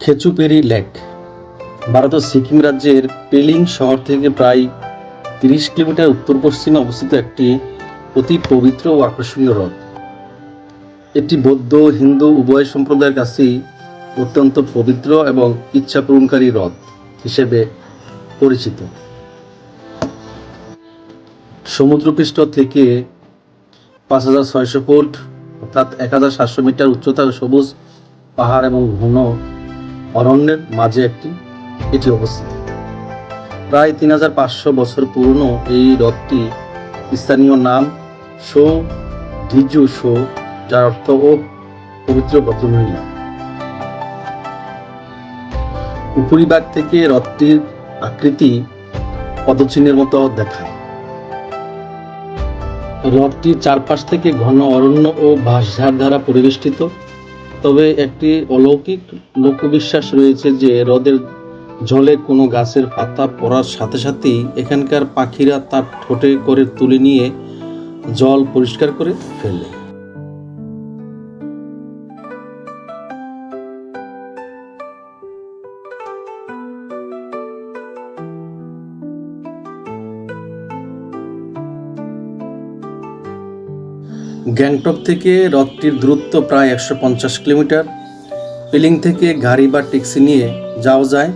খেচুপেরি lake ভারতের সিকিম রাজ্যের পেলিং শহর থেকে প্রায় ৩০ কিলোমিটার উত্তর-পশ্চিমে অবস্থিত একটি অতি পবিত্র ও আকর্ষণীয় হ্রদ। এটি বৌদ্ধ, হিন্দু উভয় সম্প্রদায়ের কাছেই অত্যন্ত পবিত্র এবং ইচ্ছা পূরণকারী হ্রদ হিসেবে পরিচিত। সমুদ্রপৃষ্ঠ থেকে ৫,৬০০ ফুট অর্থাৎ ১,৭০০ মিটার উচ্চতার সবুজ পাহাড় এবং ঘন অরণ্যের মাঝে এটি অবস্থিত। প্রায় ৩,৫০০ বছর পুরনো এই হ্রদটি স্থানীয় নাম শো ধিজু শো, যার অর্থ ও পবিত্র ভদ্রমহিলা। উপরিভাগ থেকে হ্রদটির আকৃতি পদচিহ্নের মতো দেখায়। হ্রদটির চারপাশ থেকে ঘন অরণ্য ও বাঁশঝাড় দ্বারা পরিবেষ্টিত। তবে একটি অলৌকিক লোকবিশ্বাস রয়েছে যে হ্রদের জলে কোনো গাছের পাতা পড়ার সাথে সাথেই এখানকার পাখিরা তার ঠোঁটে করে তুলে নিয়ে জল পরিষ্কার করে ফেলে। গ্যাংটক থেকে হ্রদটির দূরত্ব প্রায় ১৫০ কিলোমিটার। পেলিং থেকে গাড়ি বা ট্যাক্সি নিয়ে যাওয়া যায়।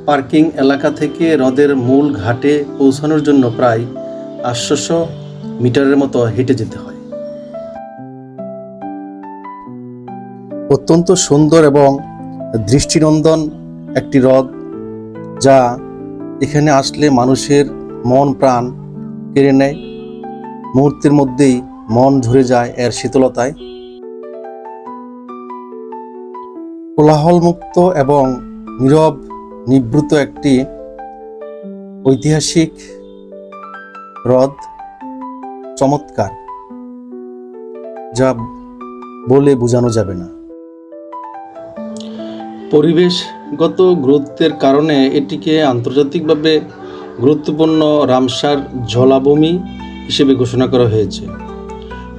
পার্কিং এলাকা থেকে হ্রদের মূল ঘাটে পৌঁছানোর জন্য প্রায় ৮০০ মিটারের মতো হেঁটে যেতে হয়। অত্যন্ত সুন্দর এবং দৃষ্টিনন্দন একটি হ্রদ, যা এখানে আসলে মানুষের মন প্রাণ কেড়ে নেয়। মুহূর্তের মধ্যেই মন ঝরে যায় এর শীতলতায়। কোলাহলমুক্ত এবং নীরব নিভৃত একটি ঐতিহাসিক হ্রদ, চমৎকার, যা বলে বোঝানো যাবে না। পরিবেশগত গুরুত্বের কারণে এটিকে আন্তর্জাতিকভাবে গুরুত্বপূর্ণ রামসার জলাভূমি হিসেবে ঘোষণা করা হয়েছে।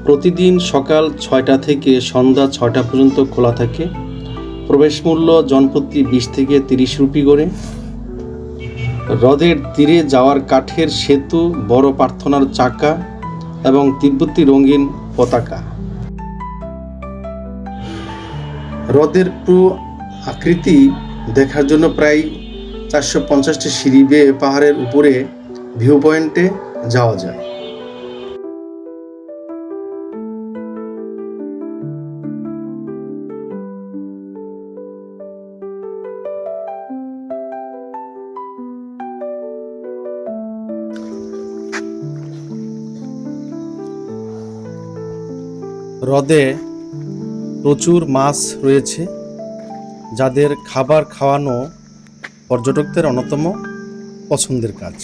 প্রতিদিন সকাল ৬টা থেকে সন্ধ্যা ৬টা পর্যন্ত খোলা থাকে। প্রবেশ মূল্য জনপ্রতি ২০ থেকে ৩০ রুপি করে। হ্রদের তীরে যাওয়ার কাঠের সেতু, বড় প্রার্থনার চাকা এবং তিব্বতী রঙিন পতাকা। হ্রদের পুরো আকৃতি দেখার জন্য প্রায় ৪৫০টি সিঁড়ি বেয়ে পাহাড়ের উপরে ভিউ পয়েন্টে যাওয়া যায়। হ্রদে প্রচুর মাছ রয়েছে, যাদের খাবার খাওয়ানো পর্যটকদের অন্যতম পছন্দের কাজ।